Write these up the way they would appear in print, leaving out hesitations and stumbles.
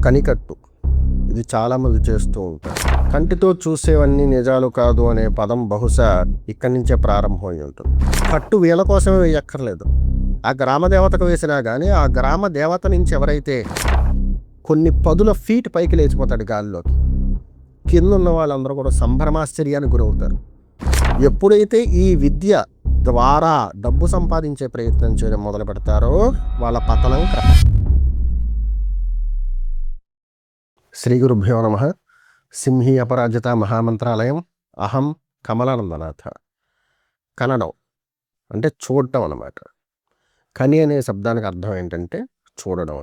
కనికట్టు ఇది చాలామంది చేస్తూ ఉంటారు. కంటితో చూసేవన్నీ నిజాలు కాదు అనే పదం బహుశా ఇక్కడి నుంచే ప్రారంభమై ఉంటుంది. కట్టు వీళ్ళ కోసమే వేయక్కర్లేదు. ఆ గ్రామ దేవతకు వేసినా కానీ ఆ గ్రామ దేవత నుంచి ఎవరైతే కొన్ని పదుల ఫీట్ పైకి లేచిపోతాడు గాలిలోకి, కింద ఉన్న వాళ్ళందరూ కూడా సంభ్రమాశ్చర్యానికి గురవుతారు. ఎప్పుడైతే ఈ విద్య ద్వారా డబ్బు సంపాదించే ప్రయత్నం చేయడం మొదలు పెడతారో వాళ్ళ పతనం శ్రీ గురుభ్యో నమః. సింహీ అపరాజిత మహామంత్రాలయం. అహం కమలానందనాథ. కనడం అంటే చూడటం అన్నమాట. కని అనే శబ్దానికి అర్థం ఏంటంటే చూడడం.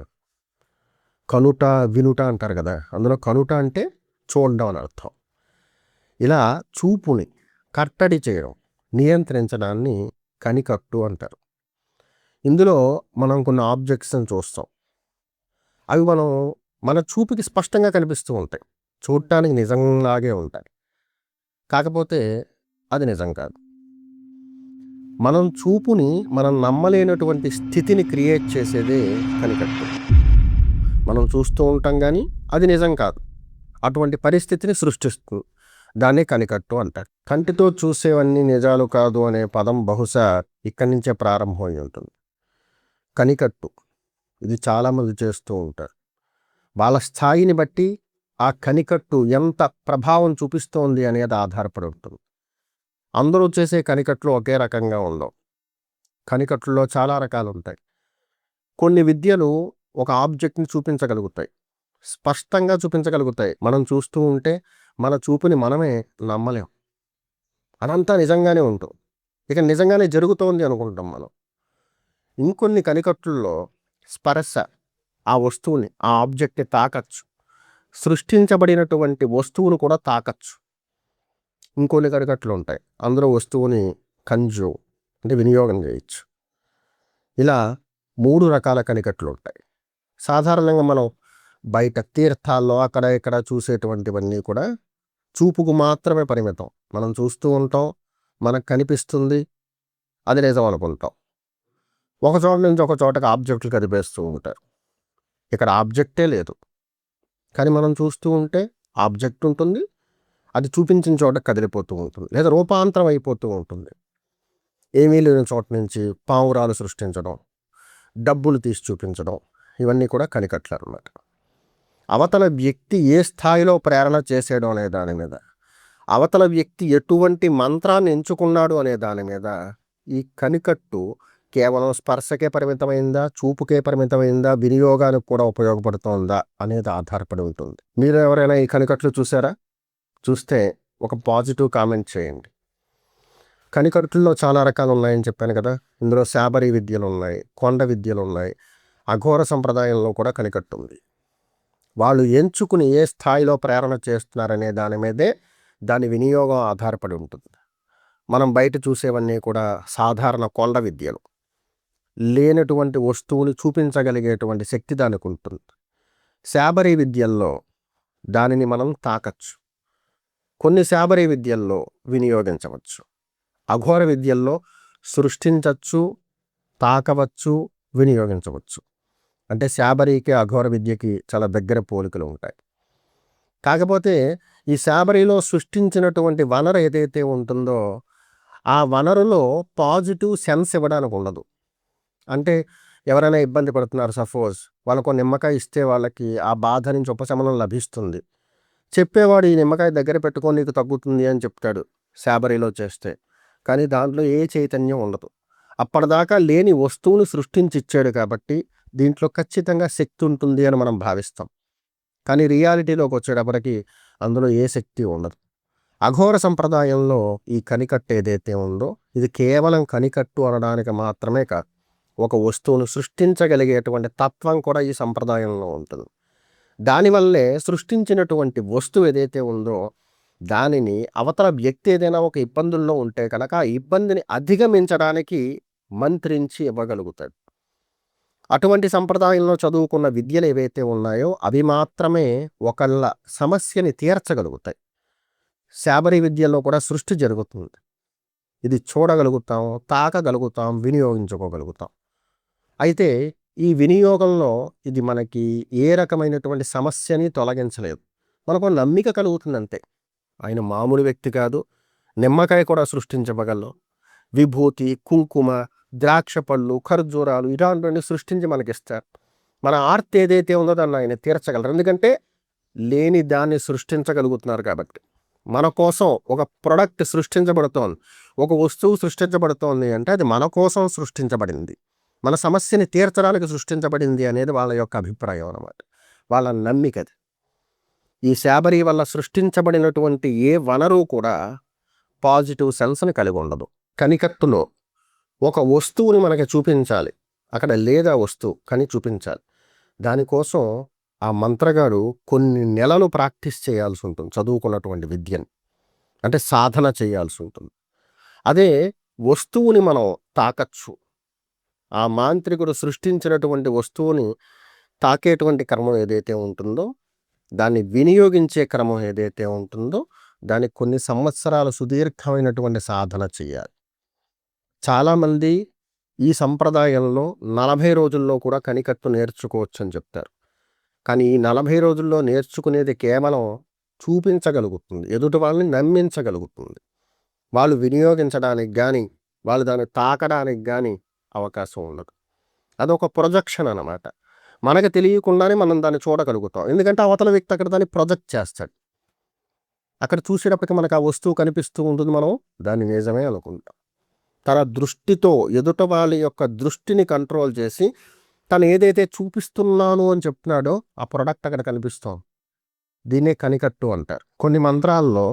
కనుట వినుట అంటారు కదా, అందులో కనుట అంటే చూడడం అని అర్థం. ఇలా చూపుని కట్టడి చేయడం, నియంత్రించడాన్ని కనికట్టు అంటారు. ఇందులో మనం కొన్ని ఆబ్జెక్ట్స్ని చూస్తాం. అవి మన చూపుకి స్పష్టంగా కనిపిస్తూ ఉంటాయి, చూడటానికి నిజంలాగే ఉంటాయి. కాకపోతే అది నిజం కాదు. మనం చూపుని మనం నమ్మలేనటువంటి స్థితిని క్రియేట్ చేసేదే కనికట్టు. మనం చూస్తూ ఉంటాం కానీ అది నిజం కాదు, అటువంటి పరిస్థితిని సృష్టిస్తుంది. దాన్నే కనికట్టు అంటారు. కంటితో చూసేవన్నీ నిజాలు కాదు అనే పదం బహుశా ఇక్కడి నుంచే ప్రారంభమై ఉంటుంది. కనికట్టు ఇది చాలామంది చేస్తూ ఉంటారు. వాళ్ళ స్థాయిని బట్టి ఆ కనికట్టు ఎంత ప్రభావం చూపిస్తోంది అనేది ఆధారపడి ఉంటుంది. అందరూ చేసే కనికట్లు ఒకే రకంగా ఉండవు. కనికట్లలో చాలా రకాలు ఉంటాయి. కొన్ని విద్యలు ఒక ఆబ్జెక్ట్ని చూపించగలుగుతాయి, స్పష్టంగా చూపించగలుగుతాయి. మనం చూస్తూ ఉంటే మన చూపుని మనమే నమ్మలేం, అదంతా నిజంగానే ఉంటుంది, ఇక నిజంగానే జరుగుతోంది అనుకుంటాం మనం. ఇంకొన్ని కనికట్లలో స్పర్శ, ఆ వస్తువుని ఆ ఆబ్జెక్ట్ని తాకచ్చు, సృష్టించబడినటువంటి వస్తువును కూడా తాకచ్చు. ఇంకొన్ని కనికట్లు ఉంటాయి, అందులో వస్తువుని కన్జ్యూమ్ అంటే వినియోగం చేయొచ్చు. ఇలా 3 రకాల కనికట్లు ఉంటాయి. సాధారణంగా మనం బయట తీర్థాల్లో అక్కడ ఇక్కడ చూసేటువంటివన్నీ కూడా చూపుకు మాత్రమే పరిమితం. మనం చూస్తూ ఉంటాం, మనకు కనిపిస్తుంది, అది నిజం అనుకుంటాం. ఒక చోట నుంచి ఒక చోటకి ఆబ్జెక్టులు కనిపిస్తూ ఉంటారు. ఇక్కడ ఆబ్జెక్టే లేదు, కానీ మనం చూస్తూ ఉంటే ఆబ్జెక్ట్ ఉంటుంది, అది చూపించిన చోట కదిలిపోతూ ఉంటుంది, లేదా రూపాంతరం అయిపోతూ ఉంటుంది. ఏమీ లేని చోట నుంచి పావురాలు సృష్టించడం, డబ్బులు తీసి చూపించడం, ఇవన్నీ కూడా కనికట్లు అన్నమాట. అవతల వ్యక్తి ఏ స్థాయిలో ప్రేరణ చేసేయడం అనే దాని మీద, అవతల వ్యక్తి ఎటువంటి మంత్రాన్ని ఎంచుకున్నాడు అనే దాని మీద ఈ కనికట్టు కేవలం స్పర్శకే పరిమితమైందా, చూపుకే పరిమితమైందా, వినియోగానికి కూడా ఉపయోగపడుతోందా అనేది ఆధారపడి ఉంటుంది. మీరు ఎవరైనా ఈ కనికట్లు చూసారా? చూస్తే ఒక పాజిటివ్ కామెంట్ చేయండి. కనికట్టుల్లో చాలా రకాలు ఉన్నాయని చెప్పాను కదా. ఇందులో శాబరీ విద్యలు ఉన్నాయి, కొండ విద్యలు ఉన్నాయి, అఘోర సంప్రదాయంలో కూడా కనికట్టు ఉంది. వాళ్ళు ఎంచుకుని ఏ స్థాయిలో ప్రేరణ చేస్తున్నారనే దాని మీదే దాని వినియోగం ఆధారపడి ఉంటుంది. మనం బయట చూసేవన్నీ కూడా సాధారణ కొండ విద్యలు, లేనటువంటి వస్తువుని చూపించగలిగేటువంటి శక్తి దానికి ఉంటుంది. శాబరీ విద్యల్లో దానిని మనం తాకచ్చు, కొన్ని శాబరీ విద్యల్లో వినియోగించవచ్చు. అఘోర విద్యల్లో సృష్టించవచ్చు, తాకవచ్చు, వినియోగించవచ్చు. అంటే శాబరీకి అఘోర విద్యకి చాలా దగ్గర పోలికలు ఉంటాయి. కాకపోతే ఈ శాబరీలో సృష్టించినటువంటి వనరు ఏదైతే ఉంటుందో ఆ వనరులో పాజిటివ్ సెన్స్ ఇవ్వడానికి ఉండదు. అంటే ఎవరైనా ఇబ్బంది పడుతున్నారు, సపోజ్ వాళ్ళకు నిమ్మకాయ ఇస్తే వాళ్ళకి ఆ బాధ నుంచి ఉపశమనం లభిస్తుంది. చెప్పేవాడు ఈ నిమ్మకాయ దగ్గర పెట్టుకొని నీకు తగ్గుతుంది అని చెప్తాడు శాబరీలో చేస్తే, కానీ దాంట్లో ఏ చైతన్యం ఉండదు. అప్పటిదాకా లేని వస్తువును సృష్టించి ఇచ్చాడు కాబట్టి దీంట్లో ఖచ్చితంగా శక్తి ఉంటుంది అని మనం భావిస్తాం. కానీ రియాలిటీలోకి వచ్చేటప్పటికి అందులో ఏ శక్తి ఉండదు. అఘోర సంప్రదాయంలో ఈ కనికట్టు ఏదైతే ఉందో ఇది కేవలం కనికట్టు అనడానికి మాత్రమే కాదు, ఒక వస్తువును సృష్టించగలిగేటువంటి తత్వం కూడా ఈ సంప్రదాయంలో ఉంటుంది. దానివల్లే సృష్టించినటువంటి వస్తువు ఏదైతే ఉందో దానిని అవతల వ్యక్తి ఏదైనా ఒక ఇబ్బందుల్లో ఉంటే కనుక ఆ ఇబ్బందిని అధిగమించడానికి మంత్రించి ఇవ్వగలుగుతాడు. అటువంటి సంప్రదాయంలో చదువుకున్న విద్యలు ఏవైతే ఉన్నాయో అవి మాత్రమే ఒకళ్ళ సమస్యని తీర్చగలుగుతాయి. శాబరీ విద్యలో కూడా సృష్టి జరుగుతుంది. ఇది చూడగలుగుతాం, తాకగలుగుతాం, వినియోగించుకోగలుగుతాం. అయితే ఈ వినియోగంలో ఇది మనకి ఏ రకమైనటువంటి సమస్యని తొలగించలేదు. మనకు నమ్మిక కలుగుతుందంతే. ఆయన మామూలు వ్యక్తి కాదు. నిమ్మకాయ కూడా సృష్టించగలరు. విభూతి, కుంకుమ, ద్రాక్ష పళ్ళు, ఖర్జూరాలు ఇలాంటివన్నీ సృష్టించి మనకిస్తారు. మన ఆర్తి ఏదైతే ఉందో దాన్ని ఆయన తీర్చగలరు. ఎందుకంటే లేని దాన్ని సృష్టించగలుగుతున్నారు కాబట్టి. మన కోసం ఒక ప్రొడక్ట్ సృష్టించబడుతోంది, ఒక వస్తువు సృష్టించబడుతోంది అంటే అది మన కోసం సృష్టించబడింది, మన సమస్యని తీర్చడానికి సృష్టించబడింది అనేది వాళ్ళ యొక్క అభిప్రాయం అన్నమాట, వాళ్ళ నమ్మికది. ఈ శాబరీ వల్ల సృష్టించబడినటువంటి ఏ వనరు కూడా పాజిటివ్ సెన్స్ని కలిగి ఉండదు. కనికట్టులో ఒక వస్తువుని మనకి చూపించాలి, అక్కడ లేదా వస్తువు కానీ చూపించాలి. దానికోసం ఆ మంత్రగాడు కొన్ని నెలలు ప్రాక్టీస్ చేయాల్సి ఉంటుంది, చదువుకున్నటువంటి విద్యని, అంటే సాధన చేయాల్సి ఉంటుంది. అదే వస్తువుని మనం తాకచ్చు, ఆ మాంత్రికుడు సృష్టించినటువంటి వస్తువుని తాకేటువంటి క్రమం ఏదైతే ఉంటుందో, దాన్ని వినియోగించే క్రమం ఏదైతే ఉంటుందో, దానికి కొన్ని సంవత్సరాలు సుదీర్ఘమైనటువంటి సాధన చేయాలి. చాలామంది ఈ సంప్రదాయంలో 40 రోజుల్లో కూడా కనికట్టు నేర్చుకోవచ్చు అని చెప్తారు. కానీ ఈ 40 రోజుల్లో నేర్చుకునేది కేవలం చూపించగలుగుతుంది, ఎదుటి వాళ్ళని నమ్మించగలుగుతుంది. వాళ్ళు వినియోగించడానికి కానీ వాళ్ళు దాన్ని తాకడానికి కానీ అవకాశం ఉండదు. అదొక ప్రొజెక్షన్ అన్నమాట. మనకు తెలియకుండానే మనం దాన్ని చూడగలుగుతాం, ఎందుకంటే అవతల వ్యక్తి అక్కడ దాన్ని ప్రొజెక్ట్ చేస్తాడు. అక్కడ చూసేటప్పటికి మనకు ఆ వస్తువు కనిపిస్తూ ఉంటుంది, మనం దాన్ని నిజమే అనుకుంటాం. తన దృష్టితో ఎదుట వాళ్ళ యొక్క దృష్టిని కంట్రోల్ చేసి తను ఏదైతే చూపిస్తున్నాను అని చెప్తున్నాడో ఆ ప్రొడక్ట్ అక్కడ కనిపిస్తోంది. దీన్నే కనికట్టు అంటారు. కొన్ని మంత్రాల్లో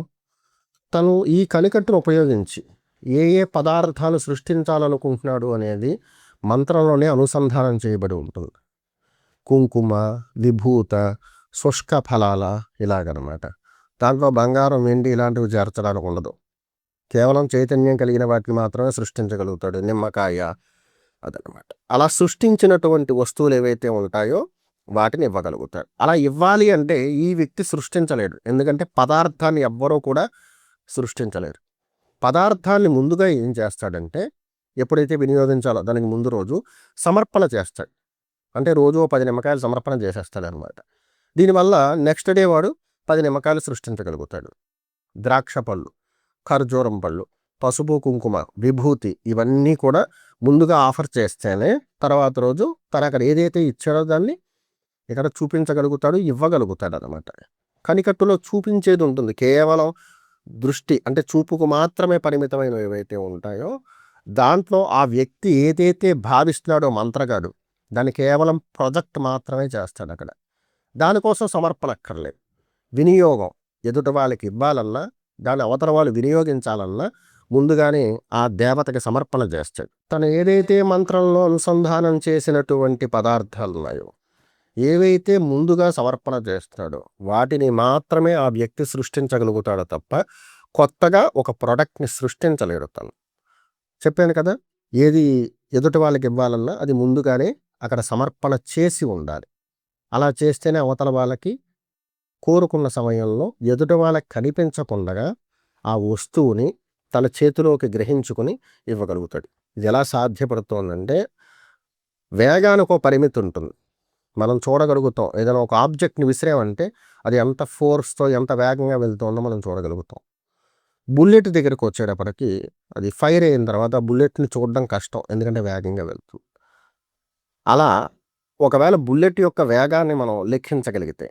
తను ఈ కనికట్టును ఉపయోగించి ఏ ఏ పదార్థాలు సృష్టించాలనుకుంటున్నాడు అనేది మంత్రంలోనే అనుసంధానం చేయబడి ఉంటుంది. కుంకుమ, విభూత, శుష్క ఫలాల ఇలాగనమాట. దాంట్లో బంగారం, వెండి ఇలాంటివి చేర్చడానికి ఉండదు. కేవలం చైతన్యం కలిగిన వాటిని మాత్రమే సృష్టించగలుగుతాడు. నిమ్మకాయ అదనమాట. అలా సృష్టించినటువంటి వస్తువులు ఏవైతే ఉంటాయో వాటిని ఇవ్వగలుగుతాడు. అలా ఇవ్వాలి అంటే ఈ వ్యక్తి సృష్టించలేడు, ఎందుకంటే పదార్థాన్ని ఎవ్వరూ కూడా సృష్టించలేరు. పదార్థాన్ని ముందుగా ఏం చేస్తాడంటే ఎప్పుడైతే వినియోగించాలో దానికి ముందు రోజు సమర్పణ చేస్తాడు. అంటే రోజు 10 నిమ్మకాయలు సమర్పణ చేసేస్తాడు అనమాట. దీనివల్ల నెక్స్ట్ డే వాడు 10 నిమ్మకాయలు సృష్టించగలుగుతాడు. ద్రాక్ష పళ్ళు, ఖర్జూరం పళ్ళు, పసుపు, కుంకుమ, విభూతి ఇవన్నీ కూడా ముందుగా ఆఫర్ చేస్తేనే తర్వాత రోజు తను అక్కడ ఏదైతే ఇచ్చాడో దాన్ని ఇక్కడ చూపించగలుగుతాడు, ఇవ్వగలుగుతాడు అనమాట. కనికట్టులో చూపించేది ఉంటుంది, కేవలం దృష్టి అంటే చూపుకు మాత్రమే పరిమితమైనవి ఏవైతే ఉంటాయో దాంట్లో ఆ వ్యక్తి ఏదైతే భావిస్తున్నాడో మంత్రగాడు దాన్ని కేవలం ప్రొజెక్ట్ మాత్రమే చేస్తాడు అక్కడ. దానికోసం సమర్పణ అక్కర్లేదు. వినియోగం ఎదుటి వాళ్ళకి ఇవ్వాలన్నా దాన్ని అవతల వాళ్ళు వినియోగించాలన్నా ముందుగానే ఆ దేవతకి సమర్పణ చేస్తాడు. తను ఏదైతే మంత్రంలో అనుసంధానం చేసినటువంటి పదార్థాలు ఉన్నాయో, ఏవైతే ముందుగా సమర్పణ చేస్తున్నాడో వాటిని మాత్రమే ఆ వ్యక్తి సృష్టించగలుగుతాడో తప్ప కొత్తగా ఒక ప్రోడక్ట్ని సృష్టించలేడు తను. చెప్పాను కదా, ఏది ఎదుటి వాళ్ళకి ఇవ్వాలన్నా అది ముందుగానే అక్కడ సమర్పణ చేసి ఉండాలి. అలా చేస్తేనే అవతల వాళ్ళకి కోరుకున్న సమయంలో ఎదుటి వాళ్ళకి కనిపించకుండా ఆ వస్తువుని తన చేతిలోకి గ్రహించుకుని ఇవ్వగలుగుతాడు. ఇది ఎలా సాధ్యపడుతోందంటే వేగానికి ఒక పరిమితి ఉంటుంది. మనం చూడగలుగుతాం, ఏదైనా ఒక ఆబ్జెక్ట్ని విసిరామంటే అది ఎంత ఫోర్స్తో ఎంత వేగంగా వెళ్తుందో మనం చూడగలుగుతాం. బుల్లెట్ దగ్గరికి వచ్చేటప్పటికి అది ఫైర్ అయిన తర్వాత బుల్లెట్ని చూడడం కష్టం, ఎందుకంటే వేగంగా వెళ్తుంది. అలా ఒకవేళ బుల్లెట్ యొక్క వేగాన్ని మనం లెక్కించగలిగితే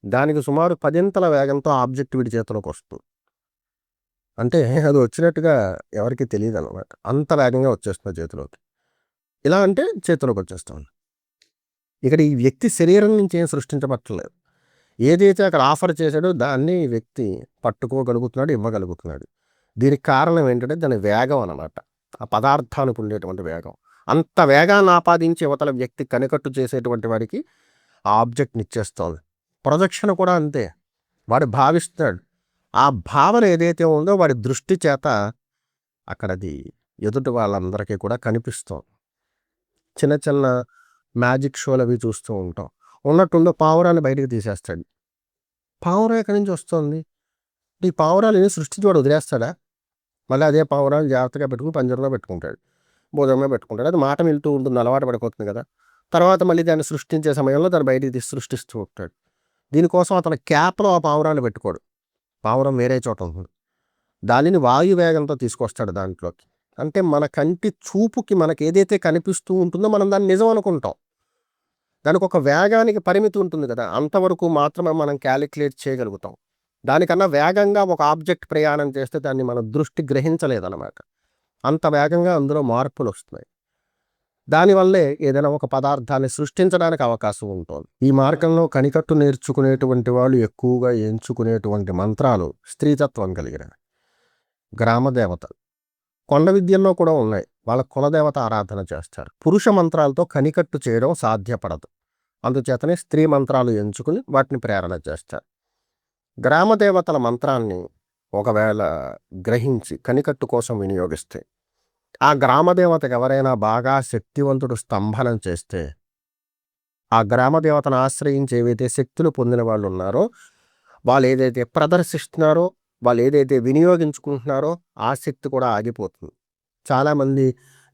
దానికి సుమారు 10ంతల వేగంతో ఆబ్జెక్ట్ వీడి చేతిలోకి వస్తుంది. అంటే అది వచ్చినట్టుగా ఎవరికి తెలియదు అనమాట, అంత వేగంగా వచ్చేస్తుంది చేతిలోకి. ఇలా అంటే చేతిలోకి వచ్చేస్తుంది. ఇక్కడ ఈ వ్యక్తి శరీరం నుంచి ఏం సృష్టించబట్టలేదు, ఏదైతే అక్కడ ఆఫర్ చేశాడో దాన్ని ఈ వ్యక్తి పట్టుకోగలుగుతున్నాడు, ఇవ్వగలుగుతున్నాడు. దీనికి కారణం ఏంటంటే దాని వేగం అన్నమాట, ఆ పదార్థానికి ఉండేటువంటి వేగం. అంత వేగాన్ని ఆపాదించి యువతల వ్యక్తి కనికట్టు చేసేటువంటి వాడికి ఆ ఆబ్జెక్ట్ని ఇచ్చేస్తుంది. ప్రొజెక్షన్ కూడా అంతే, వాడు భావిస్తాడు, ఆ భావన ఏదైతే ఉందో వాడి దృష్టి చేత అక్కడది ఎదుటి వాళ్ళందరికీ కూడా కనిపిస్తుంది. చిన్న చిన్న మ్యాజిక్ షోలు అవి చూస్తూ ఉంటాం, ఉన్నట్టుందో పావురాన్ని బయటకు తీసేస్తాడు. పావురం ఎక్కడి నుంచి వస్తుంది? ఈ పావురాలు సృష్టించి వాడు వదిలేస్తాడా? మళ్ళీ అదే పావురాలు జాగ్రత్తగా పెట్టుకుని పంజరంలో పెట్టుకుంటాడు, భోజనంలో పెట్టుకుంటాడు. అది మాట వెళ్తూ ఉంటుంది, అలవాటు పడిపోతుంది కదా. తర్వాత మళ్ళీ దాన్ని సృష్టించే సమయంలో దాన్ని బయటికి తీసి సృష్టిస్తూ ఉంటాడు. దీనికోసం అతను క్యాప్‌లో ఆ పావురాన్ని పెట్టుకోడు. పావురం వేరే చోట ఉంటుంది. దానిని వాయు వేగంతో తీసుకొస్తాడు దాంట్లోకి. అంటే మన కంటి చూపుకి మనకేదైతే కనిపిస్తూ ఉంటుందో మనం దాన్ని నిజం అనుకుంటాం. దానికొక వేగానికి పరిమితి ఉంటుంది కదా! అంతవరకు మాత్రమే మనం క్యాలిక్యులేట్ చేయగలుగుతాం. దానికన్నా వేగంగా ఒక ఆబ్జెక్ట్ ప్రయాణం చేస్తే దాన్ని మన దృష్టి గ్రహించలేదనమాట. అంత వేగంగా అందులో మార్పులొస్తున్నాయి. దానివల్లే ఏదైనా ఒక పదార్థాన్ని సృష్టించడానికి అవకాశం ఉంటుంది. ఈ మార్గంలో కనికట్టు నేర్చుకునేటువంటి వాళ్ళు ఎక్కువగా ఎంచుకునేటువంటి మంత్రాలు స్త్రీతత్వం కలిగినవి. గ్రామ దేవతలు. కొండ విద్యల్లో కూడా ఉన్నాయి. వాళ్ళ కులదేవత ఆరాధన చేస్తారు. పురుష మంత్రాలతో కనికట్టు చేయడం సాధ్యపడదు. అందుచేతనే స్త్రీ మంత్రాలు ఎంచుకుని వాటిని ప్రేరణ చేస్తారు. గ్రామ దేవతల మంత్రాన్ని ఒకవేళ గ్రహించి కనికట్టు కోసం వినియోగిస్తే ఆ గ్రామ దేవతకు ఎవరైనా బాగా శక్తివంతుడు స్తంభనం చేస్తే ఆ గ్రామ దేవతను ఆశ్రయించి ఏవైతే శక్తులు పొందిన వాళ్ళు ఉన్నారో వాళ్ళు ఏదైతే ప్రదర్శిస్తున్నారో వాళ్ళు ఏదైతే వినియోగించుకుంటున్నారో ఆ శక్తి కూడా ఆగిపోతుంది. చాలామంది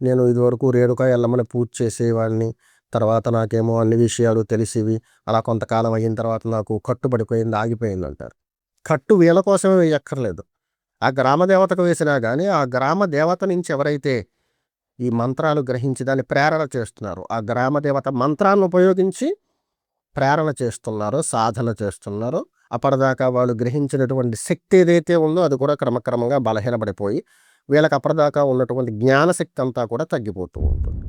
నేను ఇదివరకు రేణుకా ఎల్లమ్మని పూజ చేసేవాడిని, తర్వాత నాకేమో అన్ని విషయాలు తెలిసివి, అలా కొంతకాలం అయిన తర్వాత నాకు కట్టుబడిపోయింది ఆగిపోయింది అంటారు. కట్టు వీళ్ళ కోసమే వేయక్కర్లేదు. ఆ గ్రామ దేవతకు వేసినా కానీ ఆ గ్రామ దేవత నుంచి ఎవరైతే ఈ మంత్రాలు గ్రహించి దాన్ని ప్రేరణ చేస్తున్నారో ఆ గ్రామ దేవత మంత్రాన్ని ఉపయోగించి ప్రేరణ చేస్తున్నారో సాధన చేస్తున్నారో అప్పటిదాకా వాళ్ళు గ్రహించినటువంటి శక్తి ఏదైతే ఉందో అది కూడా క్రమక్రమంగా బలహీనపడిపోయి వీళ్ళకి అప్పటిదాకా ఉన్నటువంటి జ్ఞానశక్తి అంతా కూడా తగ్గిపోతూ ఉంటుంది.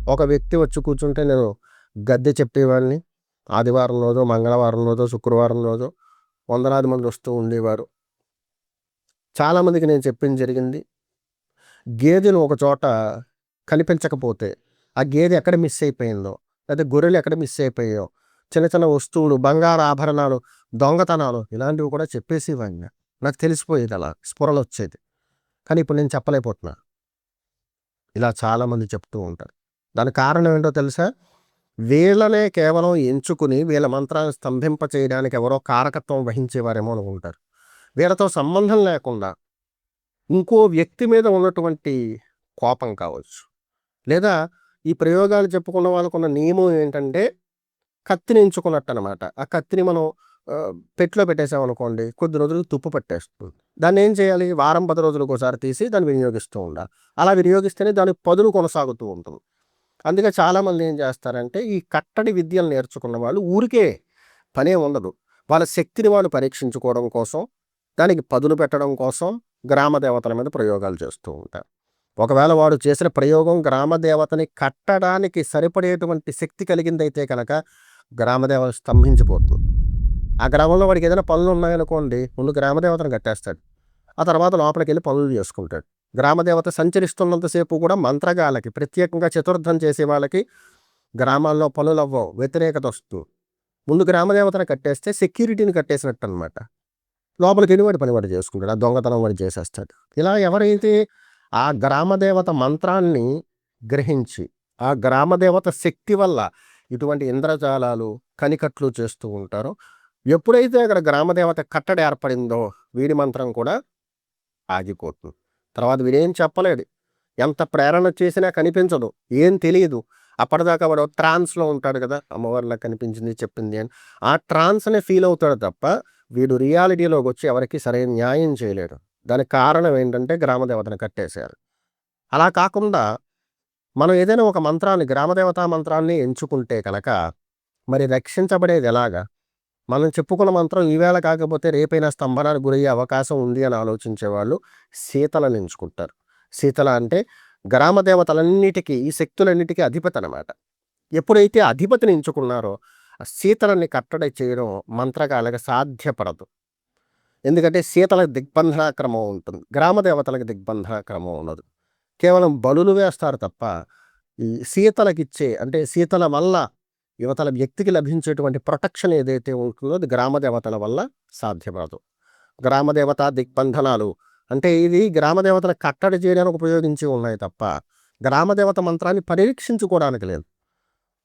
ఒక వ్యక్తి వచ్చి కూర్చుంటే నేను గద్దె చెప్పేవాడిని. ఆదివారం రోజో మంగళవారం రోజో శుక్రవారం రోజో వందలాది మంది వస్తూ ఉండేవారు. చాలామందికి నేను చెప్పింది జరిగింది. గేదెను ఒక చోట కనిపించకపోతే ఆ గేదె ఎక్కడ మిస్ అయిపోయిందో లేదా గొర్రెలు ఎక్కడ మిస్ అయిపోయాయో చిన్న చిన్న వస్తువులు బంగారు ఆభరణాలు దొంగతనాలు ఇలాంటివి కూడా చెప్పేసేవాడిని. నాకు తెలిసిపోయేది, అలా స్ఫురలు వచ్చేది. కానీ ఇప్పుడు నేను చెప్పలేకపోతున్నా. ఇలా చాలామంది చెప్తూ ఉంటారు. దానికి కారణం ఏంటో తెలుసా? వీళ్ళనే కేవలం ఎంచుకుని వీళ్ళ మంత్రాన్ని స్తంభింప చేయడానికి ఎవరో కారకత్వం వహించేవారేమో అనుకుంటారు. వీళ్ళతో సంబంధం లేకుండా ఇంకో వ్యక్తి మీద ఉన్నటువంటి కోపం కావచ్చు, లేదా ఈ ప్రయోగాలు చెప్పుకున్న వాళ్ళకున్న నియమం ఏంటంటే కత్తిని ఎంచుకున్నట్టు అనమాట. ఆ కత్తిని మనం పెట్టిలో పెట్టేసామనుకోండి కొద్ది రోజులు తుప్పు పట్టేస్తుంది. దాన్ని ఏం చేయాలి? వారం 10 రోజులకు ఒకసారి తీసి దాన్ని వినియోగిస్తూ ఉండాలి. అలా వినియోగిస్తేనే దాని పదును కొనసాగుతూ ఉంటుంది. అందుకే చాలామంది ఏం చేస్తారంటే ఈ కట్టడి విద్యలు నేర్చుకున్న వాళ్ళు ఊరికే పనే ఉండదు. వాళ్ళ శక్తిని వాళ్ళు పరీక్షించుకోవడం కోసం, దానికి పదును పెట్టడం కోసం గ్రామ దేవతల మీద ప్రయోగాలు చేస్తూ ఉంటారు. ఒకవేళ వాడు చేసిన ప్రయోగం గ్రామ దేవతని కట్టడానికి సరిపడేటువంటి శక్తి కలిగిందైతే కనుక గ్రామదేవత స్తంభించిపోతుంది. ఆ గ్రామంలో వాడికి ఏదైనా పనులు ఉన్నాయనుకోండి, ముందు గ్రామదేవతను కట్టేస్తాడు. ఆ తర్వాత లోపలికి వెళ్ళి పనులు చేసుకుంటాడు. గ్రామదేవత సంచరిస్తున్నంతసేపు కూడా మంత్రగాళ్ళకి, ప్రత్యేకంగా చతుర్థం చేసే వాళ్ళకి గ్రామాల్లో పనులు అవ్వవు, వ్యతిరేకత వస్తుంది. ముందు గ్రామదేవతను కట్టేస్తే సెక్యూరిటీని కట్టేసినట్టు అనమాట. లోపలికి వెళ్ళి వాడి పని వాడు చేసుకుంటాడు, ఆ దొంగతనం వాడు చేసేస్తాడు. ఇలా ఎవరైతే ఆ గ్రామదేవత మంత్రాన్ని గ్రహించి ఆ గ్రామదేవత శక్తి వల్ల ఇటువంటి ఇంద్రజాలాలు కనికట్లు చేస్తూ ఉంటారో, ఎప్పుడైతే అక్కడ గ్రామదేవత కట్టడి ఏర్పడిందో వీడి మంత్రం కూడా ఆగిపోతుంది. తర్వాత వీడేం చెప్పలేడు, ఎంత ప్రేరణ చేసినా కనిపించదు, ఏం తెలియదు. అప్పటిదాకా వాడు ట్రాన్స్లో ఉంటాడు కదా, అమ్మవారిలా కనిపించింది చెప్పింది అని ఆ ట్రాన్స్నే ఫీల్ అవుతాడు తప్ప వీడు రియాలిటీలోకి వచ్చి ఎవరికి సరైన న్యాయం చేయలేడు. దానికి కారణం ఏంటంటే గ్రామదేవతను కట్టేశారు. అలా కాకుండా మనం ఏదైనా ఒక మంత్రాన్ని, గ్రామదేవతా మంత్రాన్ని ఎంచుకుంటే కనుక మరి రక్షించబడేది ఎలాగా? మనం చెప్పుకున్న మంత్రం ఈవేళ కాకపోతే రేపైనా స్తంభనానికి గురయ్యే అవకాశం ఉంది అని ఆలోచించే వాళ్ళు శీతలను ఎంచుకుంటారు. శీతల అంటే గ్రామదేవతలన్నిటికీ, ఈ శక్తులన్నిటికీ అధిపతి అనమాట. ఎప్పుడైతే అధిపతిని ఎంచుకున్నారో ఆ శీతలని కట్టడి చేయడం మంత్రగాళ్ళకి సాధ్యపడదు. ఎందుకంటే శీతల దిగ్బంధన క్రమం ఉంటుంది, గ్రామదేవతలకు దిగ్బంధన క్రమం ఉండదు. కేవలం బలులు వేస్తారు తప్ప ఈ శీతలకిచ్చే, అంటే శీతల వల్ల యువతల వ్యక్తికి లభించేటువంటి ప్రొటెక్షన్ ఏదైతే ఉంటుందో అది గ్రామదేవతల వల్ల సాధ్యపడదు. గ్రామదేవత దిగ్బంధనాలు అంటే ఇది గ్రామదేవతను కట్టడి చేయడానికి ఉపయోగించి ఉన్నాయి తప్ప గ్రామదేవత మంత్రాన్ని పరీక్షించుకోవడానికి లేదు.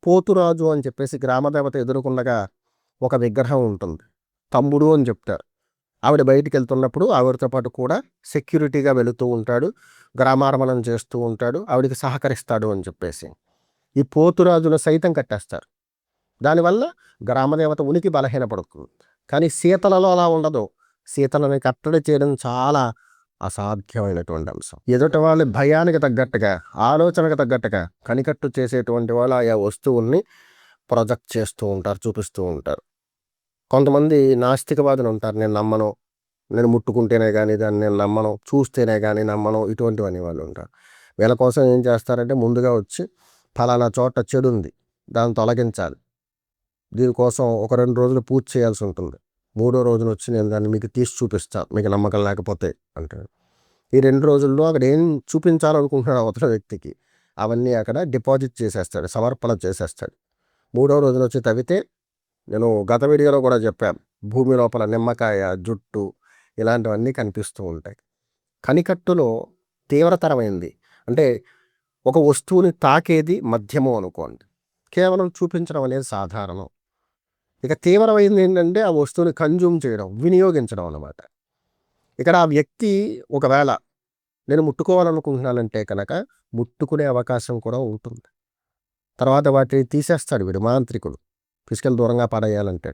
పోతురాజు అని చెప్పేసి గ్రామదేవత ఎదుర్కొండగా ఒక విగ్రహం ఉంటుంది, తమ్ముడు అని చెప్తారు. ఆవిడ బయటికి వెళ్తున్నప్పుడు ఆవిడతో పాటు కూడా సెక్యూరిటీగా వెళుతూ ఉంటాడు, గ్రామార్మణం చేస్తూ ఉంటాడు, ఆవిడికి సహకరిస్తాడు అని చెప్పేసి. ఈ పోతురాజును సైతం కట్టేస్తారు. దానివల్ల గ్రామదేవత ఉనికి బలహీనపడుతుంది. కానీ శీతలలో అలా ఉండదు. శీతలని కట్టడి చేయడం చాలా అసాధ్యమైనటువంటి అంశం. ఎదుటి వాళ్ళ భయానికి తగ్గట్టుగా, ఆలోచనకు తగ్గట్టుగా కనికట్టు చేసేటువంటి వాళ్ళు ఆయా వస్తువుల్ని ప్రొజెక్ట్ చేస్తూ ఉంటారు, చూపిస్తూ ఉంటారు. కొంతమంది నాస్తికవాదులు ఉంటారు. నేను నమ్మను, నేను ముట్టుకుంటేనే కానీ దాన్ని నేను నమ్మను, చూస్తేనే కానీ నమ్మను, ఇటువంటివన్నీ వాళ్ళు ఉంటారు. వీళ్ళ కోసం ఏం చేస్తారంటే ముందుగా వచ్చి ఫలానా చోట చెడు ఉంది, దాన్ని తొలగించాలి, దీనికోసం ఒక 2 రోజులు పూజ చేయాల్సి ఉంటుంది, 3వ రోజున వచ్చి నేను దాన్ని మీకు తీసి చూపిస్తాను, మీకు నమ్మకం లేకపోతే అంటాడు. ఈ 2 రోజుల్లో అక్కడ ఏం చూపించాలనుకుంటున్నాడు అవతల వ్యక్తికి అవన్నీ అక్కడ డిపాజిట్ చేసేస్తాడు, సమర్పణ చేసేస్తాడు. 3వ రోజున వచ్చి తవ్వితే, నేను గత వీడియోలో కూడా చెప్పాను, భూమి లోపల నిమ్మకాయ, జుట్టు ఇలాంటివన్నీ కనిపిస్తూ ఉంటాయి. కనికట్టులో తీవ్రతరమైంది అంటే ఒక వస్తువుని తాకేది మధ్యమం అనుకోండి, కేవలం చూపించడం అనేది సాధారణం. ఇక తీవ్రమైంది ఏంటంటే ఆ వస్తువుని కన్జ్యూమ్ చేయడం, వినియోగించడం అన్నమాట. ఇక్కడ ఆ వ్యక్తి ఒకవేళ నేను ముట్టుకోవాలనుకుంటున్నానంటే కనుక ముట్టుకునే అవకాశం కూడా ఉంటుంది. తర్వాత వాటిని తీసేస్తాడు వీడు మాంత్రికుడు, పిసికలు దూరంగా పడేయాలంటే.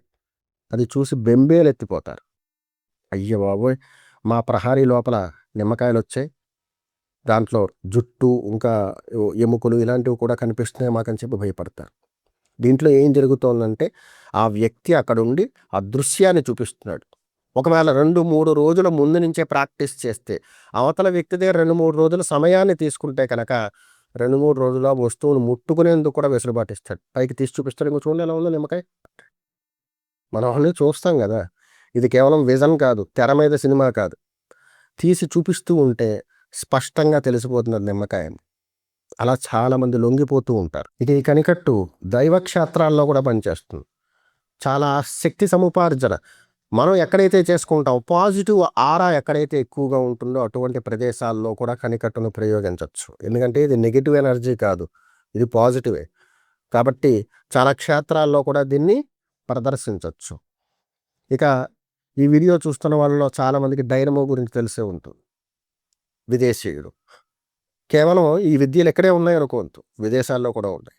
అది చూసి బెంబేలు ఎత్తిపోతారు. అయ్య బాబోయ్, మా ప్రహారీ లోపల నిమ్మకాయలు వచ్చాయి, దాంట్లో జుట్టు ఇంకా ఎముకలు ఇలాంటివి కూడా కనిపిస్తున్నాయి మాకని చెప్పి భయపడతారు. దీంట్లో ఏం జరుగుతోందంటే ఆ వ్యక్తి అక్కడ ఉండి ఆ దృశ్యాన్ని చూపిస్తున్నాడు. ఒకవేళ 2-3 రోజుల ముందు నుంచే ప్రాక్టీస్ చేస్తే, అవతల వ్యక్తి దగ్గర 2-3 రోజుల సమయాన్ని తీసుకుంటే కనుక 2-3 రోజులు ఆ వస్తువును ముట్టుకునేందుకు కూడా వెసులుబాటు ఇస్తాడు. పైకి తీసి చూపిస్తాడు, ఇంకో చూడండి ఎలా ఉందో నిమ్మకాయ. మనం అన్నీ చూస్తాం కదా, ఇది కేవలం విజన్ కాదు, తెర మీద సినిమా కాదు, తీసి చూపిస్తూ ఉంటే స్పష్టంగా తెలిసిపోతున్నది నిమ్మకాయ. అలా చాలామంది లొంగిపోతూ ఉంటారు. ఇక ఈ కనికట్టు దైవక్షేత్రాల్లో కూడా పనిచేస్తుంది. చాలా శక్తి సముపార్జన మనం ఎక్కడైతే చేసుకుంటాం, పాజిటివ్ ఆరా ఎక్కడైతే ఎక్కువగా ఉంటుందో అటువంటి ప్రదేశాల్లో కూడా కనికట్టును ప్రయోగించవచ్చు. ఎందుకంటే ఇది నెగిటివ్ ఎనర్జీ కాదు, ఇది పాజిటివే. కాబట్టి చాలా క్షేత్రాల్లో కూడా దీన్ని ప్రదర్శించవచ్చు. ఇక ఈ వీడియో చూస్తున్న వాళ్ళలో చాలామందికి డైనమో గురించి తెలిసే ఉంటుంది. విదేశీయుడు కేవలం ఈ విద్యలు ఎక్కడే ఉన్నాయి అనుకోవద్దు, విదేశాల్లో కూడా ఉన్నాయి,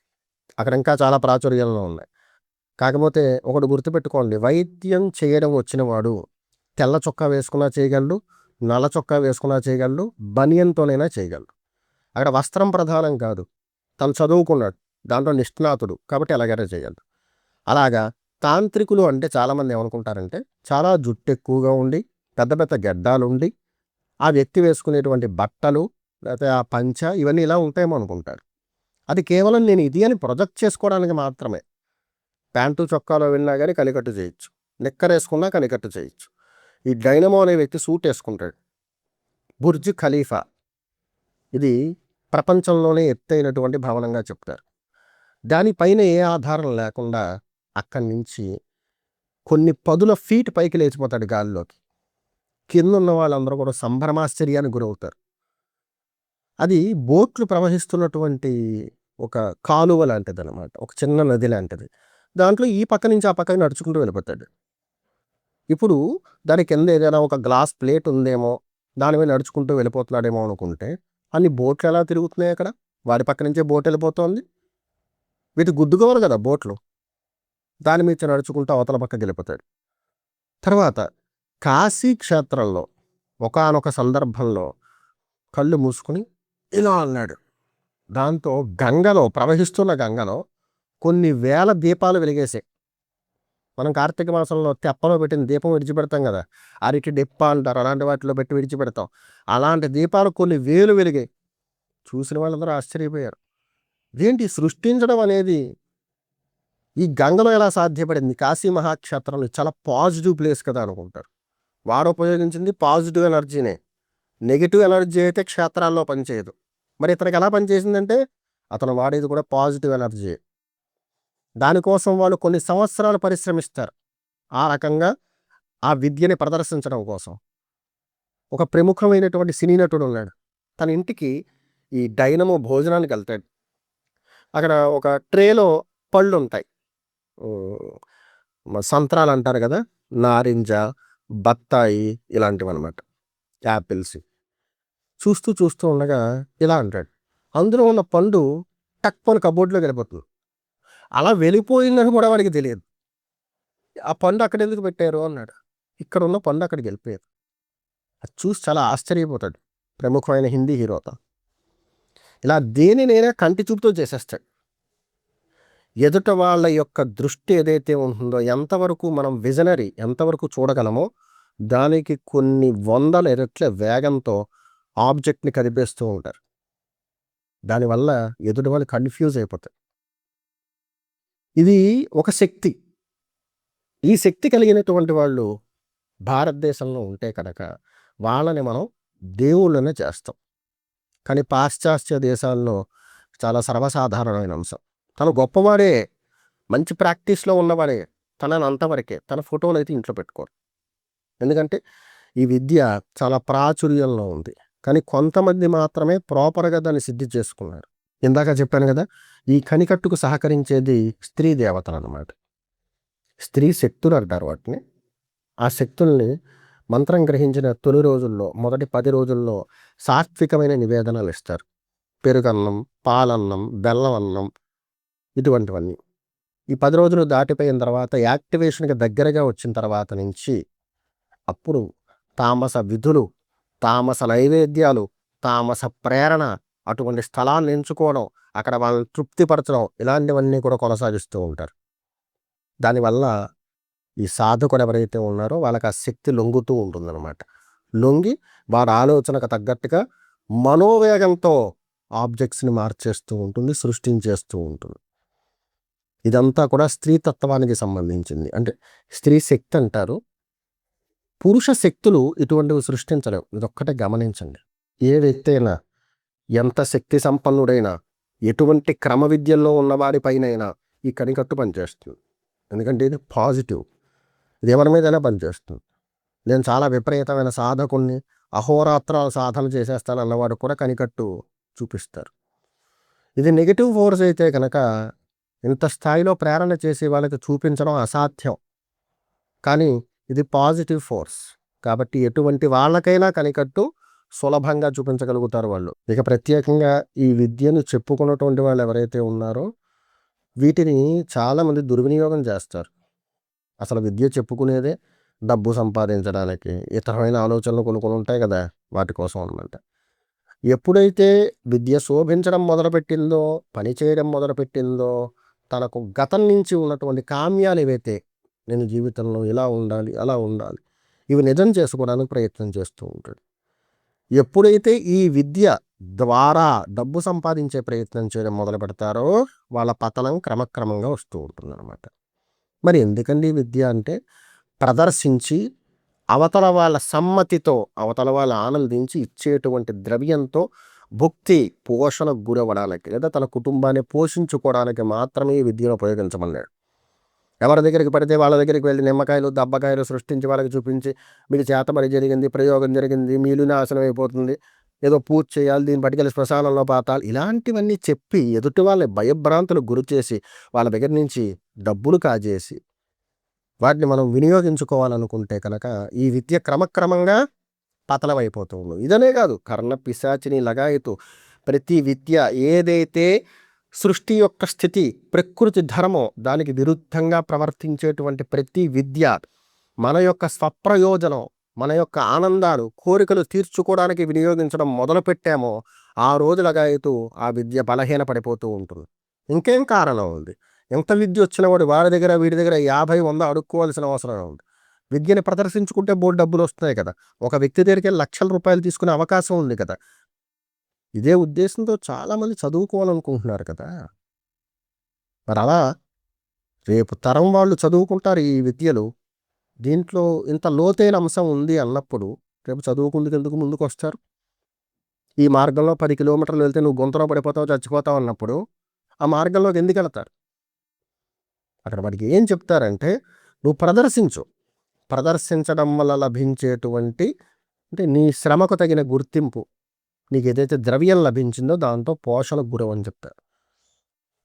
అక్కడ ఇంకా చాలా ప్రాచుర్యంలో ఉన్నాయి. కాకపోతే ఒకటి గుర్తుపెట్టుకోండి, వైద్యం చేయడం వచ్చిన వాడు తెల్ల చొక్కా వేసుకున్నా చేయగలడు, నల్ల చొక్కా వేసుకున్నా చేయగలడు, బనియన్తోనైనా చేయగలడు. అక్కడ వస్త్రం ప్రధానం కాదు, తను చదువుకున్నాడు, దాంట్లో నిష్ణాతుడు కాబట్టి ఎలాగైనా చేయగలడు. అలాగా తాంత్రికులు అంటే చాలామంది ఏమనుకుంటారంటే చాలా జుట్టు ఎక్కువగా ఉండి పెద్ద పెద్ద గెడ్డాలు ఉండి ఆ వ్యక్తి వేసుకునేటువంటి బట్టలు లేకపోతే ఆ పంచ ఇవన్నీ ఇలా ఉంటాయేమో అనుకుంటారు. అది కేవలం నేను ఇది అని ప్రొజెక్ట్ చేసుకోవడానికి మాత్రమే. ప్యాంటు చొక్కాలో వెళ్ళినా కానీ కనికట్టు చేయొచ్చు, నిక్కర్ వేసుకున్నా కనికట్టు చేయొచ్చు. ఈ డైనమో అనే వ్యక్తి సూట్ వేసుకుంటాడు. బుర్జ్ ఖలీఫా ఇది ప్రపంచంలోనే ఎత్తైనటువంటి భవనంగా చెప్తారు. దానిపైన ఏ ఆధారం లేకుండా అక్కడి నుంచి కొన్ని పదుల ఫీట్ పైకి లేచిపోతాడు గాలిలోకి. కింద ఉన్న వాళ్ళందరూ కూడా సంభ్రమాశ్చర్యానికి గురవుతారు. అది బోట్లు ప్రవహిస్తున్నటువంటి ఒక కాలువ లాంటిది అనమాట, ఒక చిన్న నది లాంటిది. దాంట్లో ఈ పక్క నుంచి ఆ పక్కకి నడుచుకుంటూ వెళ్ళిపోతాడు. ఇప్పుడు దాని కింద ఏదైనా ఒక గ్లాస్ ప్లేట్ ఉందేమో, దాని మీద నడుచుకుంటూ వెళ్ళిపోతున్నాడేమో అనుకుంటే అన్ని బోట్లు ఎలా తిరుగుతున్నాయి అక్కడ, వాడి పక్క నుంచే బోట్ వెళ్ళిపోతుంది. వీటి గుద్దుకోవాలి కదా బోట్లు, దాని మీద నడుచుకుంటూ అవతల పక్కకి వెళ్ళిపోతాడు. తర్వాత కాశీ క్షేత్రంలో ఒకానొక సందర్భంలో కళ్ళు మూసుకుని ఇలా అన్నాడు. దాంతో గంగలో, ప్రవహిస్తున్న గంగలో కొన్ని వేల దీపాలు వెలిగేసాయి. మనం కార్తీక మాసంలో తెప్పలో పెట్టిన దీపం విడిచిపెడతాం కదా, అరటి డిప్ప అంటారు, అలాంటి వాటిలో పెట్టి విడిచిపెడతాం. అలాంటి దీపాలు కొన్ని వేలు వెలిగాయి. చూసిన వాళ్ళందరూ ఆశ్చర్యపోయారు. ఏంటి సృష్టించడం అనేది ఈ గంగలో ఎలా సాధ్యపడింది? కాశీ మహాక్షేత్రంలో చాలా పాజిటివ్ ప్లేస్ కదా అనుకుంటారు. వాడు ఉపయోగించింది పాజిటివ్ ఎనర్జీనే, నెగిటివ్ ఎనర్జీ అయితే క్షేత్రాల్లో పనిచేయదు. మరి ఇతనికి ఎలా పనిచేసిందంటే అతను వాడేది కూడా పాజిటివ్ ఎనర్జీ. దానికోసం వాళ్ళు కొన్ని సంవత్సరాలు పరిశ్రమిస్తారు ఆ రకంగా ఆ విద్యని ప్రదర్శించడం కోసం. ఒక ప్రముఖమైనటువంటి సినీ నటుడు ఉన్నాడు, తన ఇంటికి ఈ డైనమో భోజనానికి వెళ్తాడు. అక్కడ ఒక ట్రేలో పళ్ళు ఉంటాయి, సంత్రాలు అంటారు కదా, నారింజ, బత్తాయి ఇలాంటివి అనమాట, యాపిల్స్. చూస్తూ చూస్తూ ఉండగా ఇలా అంటాడు, అందులో ఉన్న పండు టక్కున కబోర్డ్లోకి వెళ్ళిపోతుంది. అలా వెళ్ళిపోయిందని కూడా వాడికి తెలియదు. ఆ పండు అక్కడ ఎందుకు పెట్టారు అన్నాడు. ఇక్కడ ఉన్న పండు అక్కడికి వెళ్ళిపోయారు. అది చూసి చాలా ఆశ్చర్యపోతాడు ప్రముఖమైన హిందీ హీరోతో. ఇలా దేనినైనా కంటి చూపుతో చేసేస్తాడు. ఎదుట వాళ్ళ యొక్క దృష్టి ఏదైతే ఉంటుందో, ఎంతవరకు మనం విజనరీ ఎంతవరకు చూడగలమో దానికి కొన్ని వందల రెట్ల వేగంతో ఆబ్జెక్ట్ని కదిపేస్తూ ఉంటారు. దానివల్ల ఎదుటి వాళ్ళు కన్ఫ్యూజ్ అయిపోతారు. ఇది ఒక శక్తి. ఈ శక్తి కలిగినటువంటి వాళ్ళు భారతదేశంలో ఉంటే కనుక వాళ్ళని మనం దేవుళ్ళనే చేస్తాం. కానీ పాశ్చాత్య దేశాల్లో చాలా సర్వసాధారణమైన అంశం. తను గొప్పవాడే, మంచి ప్రాక్టీస్లో ఉన్నవాడే, తనని అంతవరకే, తన ఫోటోలు అయితే ఇంట్లో పెట్టుకోరు. ఎందుకంటే ఈ విద్య చాలా ప్రాచుర్యంలో ఉంది. కానీ కొంతమంది మాత్రమే ప్రాపర్గా దాన్ని సిద్ధి చేసుకున్నారు. ఇందాక చెప్పాను కదా, ఈ కనికట్టుకు సహకరించేది స్త్రీ దేవతలు అన్నమాట. స్త్రీ శక్తులు అంటారు వాటిని. ఆ శక్తుల్ని మంత్రం గ్రహించిన తొలి రోజుల్లో, మొదటి 10 రోజుల్లో సాత్వికమైన నివేదనలు ఇస్తారు. పెరుగన్నం, పాలన్నం, బెల్లం అన్నం, ఇటువంటివన్నీ. ఈ 10 రోజులు దాటిపోయిన తర్వాత యాక్టివేషన్కి దగ్గరగా వచ్చిన తర్వాత నుంచి అప్పుడు తామస విధులు, తామస నైవేద్యాలు, తామస ప్రేరణ, అటువంటి స్థలాన్ని ఎంచుకోవడం, అక్కడ వాళ్ళని తృప్తిపరచడం, ఇలాంటివన్నీ కూడా కొనసాగిస్తూ ఉంటారు. దానివల్ల ఈ సాధకుడు ఎవరైతే ఉన్నారో వాళ్ళకి ఆ శక్తి లొంగుతూ ఉంటుందన్నమాట. లొంగి వారి ఆలోచనకు తగ్గట్టుగా మనోవేగంతో ఆబ్జెక్ట్స్ని మార్చేస్తూ ఉంటుంది, సృష్టించేస్తూ ఉంటుంది. ఇదంతా కూడా స్త్రీతత్వానికి సంబంధించింది. అంటే స్త్రీ శక్తి అంటారు. పురుష శక్తులు ఇటువంటివి సృష్టించలేవు. ఇదొక్కటే గమనించండి. ఏ వ్యక్తి అయినా, ఎంత శక్తి సంపన్నుడైనా, ఎటువంటి క్రమ విద్యల్లో ఉన్నవారిపైనైనా ఈ కనికట్టు పనిచేస్తుంది. ఎందుకంటే ఇది పాజిటివ్. ఇది ఎవరి మీదైనా పనిచేస్తుంది. నేను చాలా విపరీతమైన సాధకుణ్ణి, అహోరాత్రాలు సాధన చేసేస్తాను అన్నవాడు కూడా కనికట్టు చూపిస్తారు. ఇది నెగిటివ్ ఫోర్స్ అయితే కనుక ఇంత స్థాయిలో ప్రేరణ చేసి వాళ్ళకి చూపించడం అసాధ్యం. కానీ ఇది పాజిటివ్ ఫోర్స్ కాబట్టి ఎటువంటి వాళ్ళకైనా కనికట్టు సులభంగా చూపించగలుగుతారు వాళ్ళు. ఇక ప్రత్యేకంగా ఈ విద్యను చెప్పుకున్నటువంటి వాళ్ళు ఎవరైతే ఉన్నారో వీటిని చాలామంది దుర్వినియోగం చేస్తారు. అసలు విద్య చెప్పుకునేదే డబ్బు సంపాదించడానికి, ఇతరమైన ఆలోచనలు కొన్ని ఉంటాయి కదా, వాటి కోసం అనమాట. ఎప్పుడైతే విద్య శోభించడం మొదలుపెట్టిందో, పని చేయడం మొదలుపెట్టిందో, తనకు గతం నుంచి ఉన్నటువంటి కామ్యాలు ఏవైతే, నేను జీవితంలో ఇలా ఉండాలి, అలా ఉండాలి, ఇవి నిజం చేసుకోవడానికి ప్రయత్నం చేస్తూ ఉంటాడు. ఎప్పుడైతే ఈ విద్య ద్వారా డబ్బు సంపాదించే ప్రయత్నం చేయడం మొదలు పెడతారో వాళ్ళ పతనం క్రమక్రమంగా వస్తూ ఉంటుంది అనమాట. మరి ఎందుకండి విద్య అంటే ప్రదర్శించి అవతల వాళ్ళ సమ్మతితో, అవతల వాళ్ళ ఆనందించి ఇచ్చేటువంటి ద్రవ్యంతో భుక్తి పోషణకు గురవ్వడానికి లేదా తన కుటుంబాన్ని పోషించుకోవడానికి మాత్రమే ఈ విద్యను ఉపయోగించమన్నాడు. ఎవరి దగ్గరికి పడితే వాళ్ళ దగ్గరికి వెళ్ళి నిమ్మకాయలు, దబ్బకాయలు సృష్టించి వాళ్ళకి చూపించి మీకు చేతబడి జరిగింది, ప్రయోగం జరిగింది, మీలు నాశనం అయిపోతుంది, ఏదో పూజ చేయాలి, దీన్ని పట్టుకెళ్ళి శ్మశానంలో పాతాలి, ఇలాంటివన్నీ చెప్పి ఎదుటి వాళ్ళని భయభ్రాంతులకు గురి చేసి వాళ్ళ దగ్గర నుంచి డబ్బులు కాజేసి వాటిని మనం వినియోగించుకోవాలనుకుంటే కనుక ఈ విద్య క్రమక్రమంగా పతనమైపోతూ ఉంది. ఇదనే కాదు, కర్ణ పిశాచిని లగాయతు ప్రతి విద్య ఏదైతే సృష్టి యొక్క స్థితి, ప్రకృతి ధర్మం దానికి విరుద్ధంగా ప్రవర్తించేటువంటి ప్రతి విద్య మన యొక్క స్వప్రయోజనం, మన యొక్క ఆనందాలు, కోరికలు తీర్చుకోవడానికి వినియోగించడం మొదలుపెట్టామో ఆ రోజు లగాయతు ఆ విద్య బలహీన పడిపోతూ ఉంటుంది. ఇంకేం కారణం ఉంది? ఎంత విద్య వచ్చిన వాడు వాడి దగ్గర వీడి దగ్గర 50-100 అడుక్కోవాల్సిన అవసరం ఉంది. విద్యని ప్రదర్శించుకుంటే బోర్డు డబ్బులు వస్తున్నాయి కదా. ఒక వ్యక్తి దగ్గరికి లక్షల రూపాయలు తీసుకునే అవకాశం ఉంది కదా. ఇదే ఉద్దేశంతో చాలామంది చదువుకోవాలనుకుంటున్నారు కదా. మరి అలా రేపు తరం వాళ్ళు చదువుకుంటారు ఈ విద్యలు. దీంట్లో ఇంత లోతైన అంశం ఉంది అన్నప్పుడు రేపు చదువుకుందుకు ముందుకు వస్తారు. ఈ మార్గంలో 10 కిలోమీటర్లు వెళ్తే నువ్వు గుంతలో పడిపోతావు, చచ్చిపోతావు అన్నప్పుడు ఆ మార్గంలోకి ఎందుకు వెళ్తారు? అక్కడ వాడికి ఏం చెప్తారంటే నువ్వు ప్రదర్శించడం వల్ల లభించేటువంటి అంటే నీ శ్రమకు తగిన గుర్తింపు, నీకు ఏదైతే ద్రవ్యం లభించిందో దాంతో పోషణకు గురవని చెప్తారు.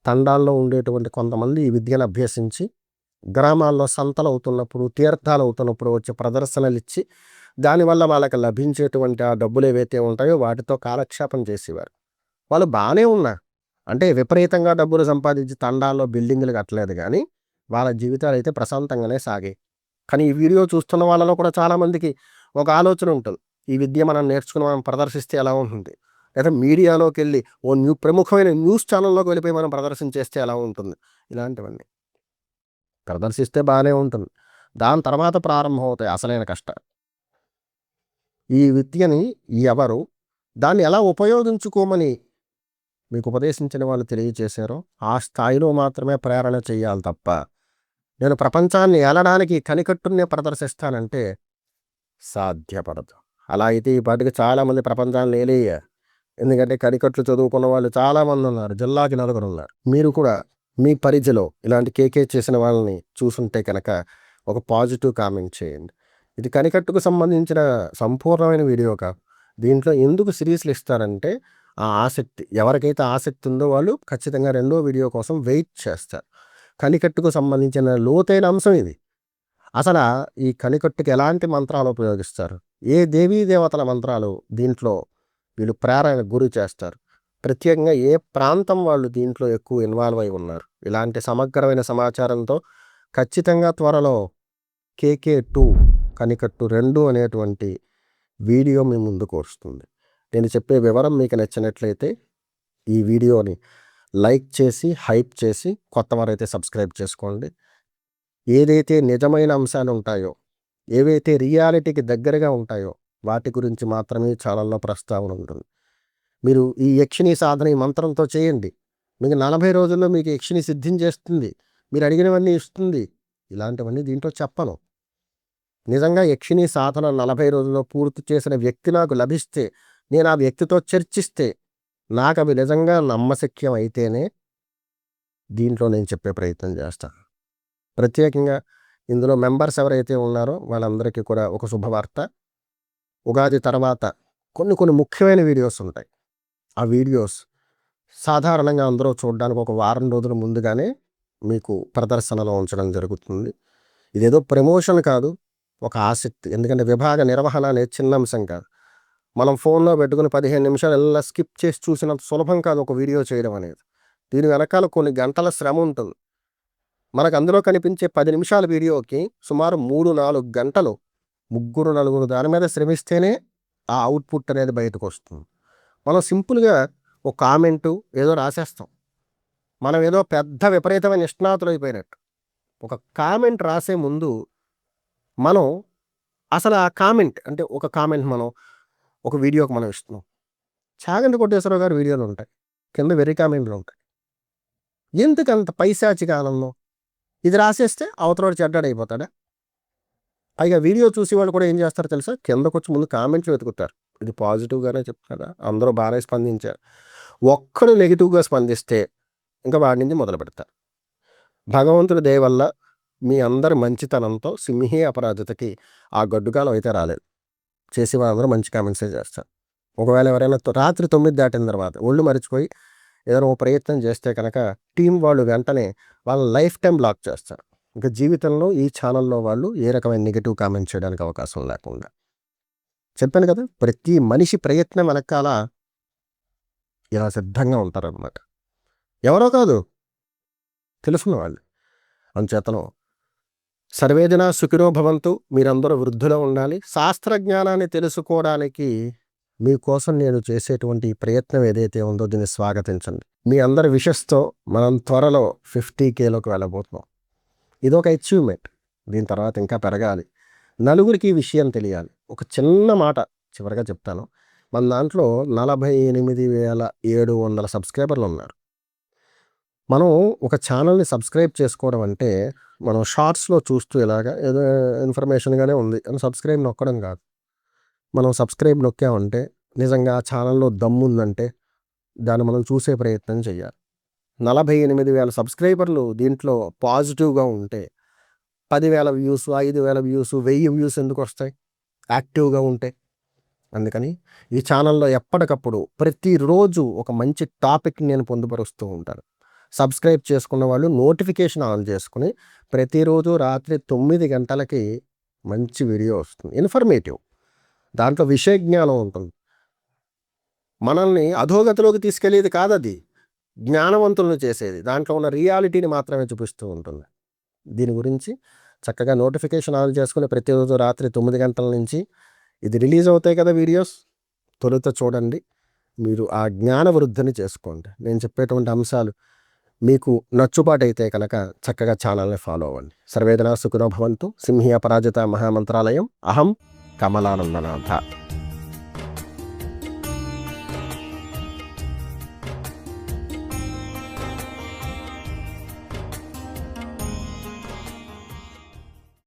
తండాల్లో ఉండేటువంటి కొంతమంది ఈ విద్యను అభ్యసించి గ్రామాల్లో సంతలు అవుతున్నప్పుడు, తీర్థాలు అవుతున్నప్పుడు వచ్చే ప్రదర్శనలు ఇచ్చి దానివల్ల వాళ్ళకి లభించేటువంటి ఆ డబ్బులు ఏవైతే ఉంటాయో వాటితో కాలక్షేపం చేసేవారు. వాళ్ళు బాగానే ఉన్నారు, అంటే విపరీతంగా డబ్బులు సంపాదించి తండాల్లో బిల్డింగులు కట్టలేదు కానీ వాళ్ళ జీవితాలు అయితే ప్రశాంతంగానే సాగాయి. కానీ ఈ వీడియో చూస్తున్న వాళ్ళలో కూడా చాలామందికి ఒక ఆలోచన ఉంటుంది. ఈ విద్య మనం నేర్చుకుని మనం ప్రదర్శిస్తే ఎలా ఉంటుంది? లేదా మీడియాలోకి వెళ్ళి ప్రముఖమైన న్యూస్ ఛానల్లోకి వెళ్ళిపోయి మనం ప్రదర్శన చేస్తే ఎలా ఉంటుంది? ఇలాంటివన్నీ ప్రదర్శిస్తే బాగానే ఉంటుంది. దాని తర్వాత ప్రారంభమవుతాయి అసలైన కష్టాలు. ఈ విద్యని ఎవరు దాన్ని ఎలా ఉపయోగించుకోమని మీకు ఉపదేశించిన వాళ్ళు తెలియజేశారో ఆ స్థాయిలో మాత్రమే ప్రేరణ చేయాలి తప్ప నేను ప్రపంచాన్ని ఏలడానికి కనికట్టునే ప్రదర్శిస్తానంటే సాధ్యపడదు. అలా అయితే ఈ పాటికి చాలామంది ప్రపంచాన్ని ఏలేయ. ఎందుకంటే కనికట్లు చదువుకున్న వాళ్ళు చాలామంది ఉన్నారు. జిల్లాకి నలుగురు ఉన్నారు. మీరు కూడా మీ పరిధిలో ఇలాంటి కేకే చేసిన వాళ్ళని చూసుంటే కనుక ఒక పాజిటివ్ కామెంట్ చేయండి. ఇది కనికట్టుకు సంబంధించిన సంపూర్ణమైన వీడియో కాదు. దీంట్లో ఎందుకు సిరీస్లు ఇస్తారంటే ఆ ఆసక్తి ఎవరికైతే ఆసక్తి ఉందో వాళ్ళు ఖచ్చితంగా రెండో వీడియో కోసం వెయిట్ చేస్తారు. కనికట్టుకు సంబంధించిన లోతైన అంశం ఇది. అసలు ఈ కనికట్టుకు ఎలాంటి మంత్రాలు ఉపయోగిస్తారు, ఏ దేవీ దేవతల మంత్రాలు దీంట్లో వీళ్ళు ప్రేరణ గురి చేస్తారు, ప్రత్యేకంగా ఏ ప్రాంతం వాళ్ళు దీంట్లో ఎక్కువ ఇన్వాల్వ్ అయి ఉన్నారు, ఇలాంటి సమగ్రమైన సమాచారంతో ఖచ్చితంగా త్వరలో KK2 కనికట్టు 2 అనేటువంటి వీడియో మీ ముందుకు వస్తుంది. నేను చెప్పే వివరం మీకు నచ్చినట్లయితే ఈ వీడియోని లైక్ చేసి హైప్ చేసి కొత్తవారైతే సబ్స్క్రైబ్ చేసుకోండి. ఏదైతే నిజమైన అంశాలు ఉంటాయో, ఏవైతే రియాలిటీకి దగ్గరగా ఉంటాయో వాటి గురించి మాత్రమే ఛానల్లో ప్రస్తావన ఉంటుంది. మీరు ఈ యక్షిణి సాధన ఈ మంత్రంతో చేయండి. మీకు 40 రోజుల్లో మీకు యక్షిణి సిద్ధించేస్తుంది. మీరు అడిగినవన్నీ ఇస్తుంది. ఇలాంటివన్నీ దీంట్లో చెప్పను. నిజంగా యక్షిణి సాధన 40 రోజుల్లో పూర్తి చేసిన వ్యక్తి నాకు లభిస్తే, నేను ఆ వ్యక్తితో చర్చిస్తే నాకు అవి నిజంగా నమ్మశక్యం అయితేనే దీంట్లో నేను చెప్పే ప్రయత్నం చేస్తాను. ప్రత్యేకంగా ఇందులో మెంబర్స్ ఎవరైతే ఉన్నారో వాళ్ళందరికీ కూడా ఒక శుభవార్త. ఉగాది తర్వాత కొన్ని ముఖ్యమైన వీడియోస్ ఉంటాయి. ఆ వీడియోస్ సాధారణంగా అందరూ చూడడానికి ఒక వారం రోజుల ముందుగానే మీకు ప్రదర్శనలో ఉంచడం జరుగుతుంది. ఇదేదో ప్రమోషన్ కాదు, ఒక ఆసక్తి. ఎందుకంటే విభాగ నిర్వహణ అనేది చిన్న అంశం కాదు. మనం ఫోన్లో పెట్టుకుని 15 నిమిషాలు ఎలా స్కిప్ చేసి చూసినంత సులభం కాదు ఒక వీడియో చేయడం అనేది. దీని వెనకాల కొన్ని గంటల శ్రమ ఉంటుంది. మనకు అందులో కనిపించే 10 నిమిషాల వీడియోకి సుమారు 3-4 గంటలు 3-4 దాని మీద శ్రమిస్తేనే ఆ అవుట్పుట్ అనేది బయటకు వస్తుంది. మనం సింపుల్గా ఒక కామెంటు ఏదో రాసేస్తాం. మనం ఏదో పెద్ద విపరీతమైన నిష్ణాతులు అయిపోయినట్టు. ఒక కామెంట్ రాసే ముందు మనం అసలు ఆ కామెంట్ అంటే ఒక కామెంట్ మనం ఒక వీడియోకి మనం ఇస్తున్నాం. చాగంటి కోటేశ్వరరావు గారి వీడియోలు ఉంటాయి, కింద వెర్రి కామెంట్లు ఉంటాయి. ఎందుకంత పైశాచిక ఆనందం? ఇది రాసేస్తే అవతలవాడు చెడ్డాడైపోతాడా? పైగా వీడియో చూసి వాళ్ళు కూడా ఏం చేస్తారో తెలుసా, కిందకు వచ్చి ముందు కామెంట్లు వెతుకుతారు. ఇది పాజిటివ్గానే చెప్తారా, అందరూ బాగానే స్పందించారు. ఒక్కడు నెగిటివ్గా స్పందిస్తే ఇంకా వాడి నుంచి మొదలు పెడతారు. భగవంతుడి దయ వల్ల మీ అందరి మంచితనంతో సింహీ అపరాజితకి ఆ గడ్డుకాలం అయితే రాలేదు. చేసి వాళ్ళందరూ మంచి కామెంట్సే చేస్తారు. ఒకవేళ ఎవరైనా రాత్రి 9 దాటిన తర్వాత ఒళ్ళు మరిచిపోయి ఏదైనా ప్రయత్నం చేస్తే కనుక టీం వాళ్ళు వెంటనే వాళ్ళ లైఫ్ టైం బ్లాక్ చేస్తారు. ఇంకా జీవితంలో ఈ ఛానల్లో వాళ్ళు ఏ రకమైన నెగిటివ్ కామెంట్ చేయడానికి అవకాశం లేకుండా. చెప్పాను కదా, ప్రతి మనిషి ప్రయత్నం వెనకాల ఇలా సిద్ధంగా ఉంటారనమాట. ఎవరో కాదు, తెలుసున్న వాళ్ళు. అంచేతను సర్వేజన సుఖినో భవంతు. మీరందరూ వృద్ధిలో ఉండాలి. శాస్త్రజ్ఞానాన్ని తెలుసుకోవడానికి మీకోసం నేను చేసేటువంటి ప్రయత్నం ఏదైతే ఉందో దీన్ని స్వాగతించండి. మీ అందరి విషస్తో మనం త్వరలో 50Kలోకి వెళ్ళబోతున్నాం. ఇదొక అచీవ్మెంట్. దీని తర్వాత ఇంకా పెరగాలి. నలుగురికి ఈ విషయం తెలియాలి. ఒక చిన్న మాట చివరిగా చెప్తాను. మన దాంట్లో 48,700 సబ్స్క్రైబర్లు ఉన్నారు. మనం ఒక ఛానల్ని సబ్స్క్రైబ్ చేసుకోవడం అంటే మనం షార్ట్స్లో చూస్తూ ఇలాగా ఏదో ఇన్ఫర్మేషన్గానే ఉంది అని సబ్స్క్రైబ్ నొక్కడం కాదు. మనం సబ్స్క్రైబ్ నొక్కామంటే నిజంగా ఆ ఛానల్లో దమ్ముందంటే దాన్ని మనం చూసే ప్రయత్నం చేయాలి. 48,000 సబ్స్క్రైబర్లు దీంట్లో పాజిటివ్గా ఉంటే 10,000 వ్యూస్, 5,000 వ్యూస్, 1000 వ్యూస్ ఎందుకు వస్తాయి యాక్టివ్గా ఉంటే? అందుకని ఈ ఛానల్లో ఎప్పటికప్పుడు ప్రతిరోజు ఒక మంచి టాపిక్ నేను పొందుపరుస్తూ ఉంటాను. సబ్స్క్రైబ్ చేసుకున్న వాళ్ళు నోటిఫికేషన్ ఆన్ చేసుకుని ప్రతిరోజు రాత్రి 9 గంటలకి మంచి వీడియో వస్తుంది, ఇన్ఫర్మేటివ్. దాంట్లో విషయ జ్ఞానం ఉంటుంది. మనల్ని అధోగతిలోకి తీసుకెళ్ళేది కాదది. జ్ఞానవంతులను చేసేది. దాంట్లో ఉన్న రియాలిటీని మాత్రమే చూపిస్తూ ఉంటుంది. దీని గురించి చక్కగా నోటిఫికేషన్ ఆన్ చేసుకుని ప్రతిరోజు రాత్రి 9 గంటల నుంచి ఇది రిలీజ్ అవుతాయి కదా వీడియోస్, తొలుత చూడండి. మీరు ఆ జ్ఞాన వృద్ధిని చేసుకోండి. నేను చెప్పేటువంటి అంశాలు మీకు నచ్చుబాటైతే కనుక చక్కగా ఛానల్ని ఫాలో అవ్వండి. సర్వేజనా సుఖినో భవంతు. సింహీ అపరాజిత మహామంత్రాలయం. అహం కమలానందనాథ.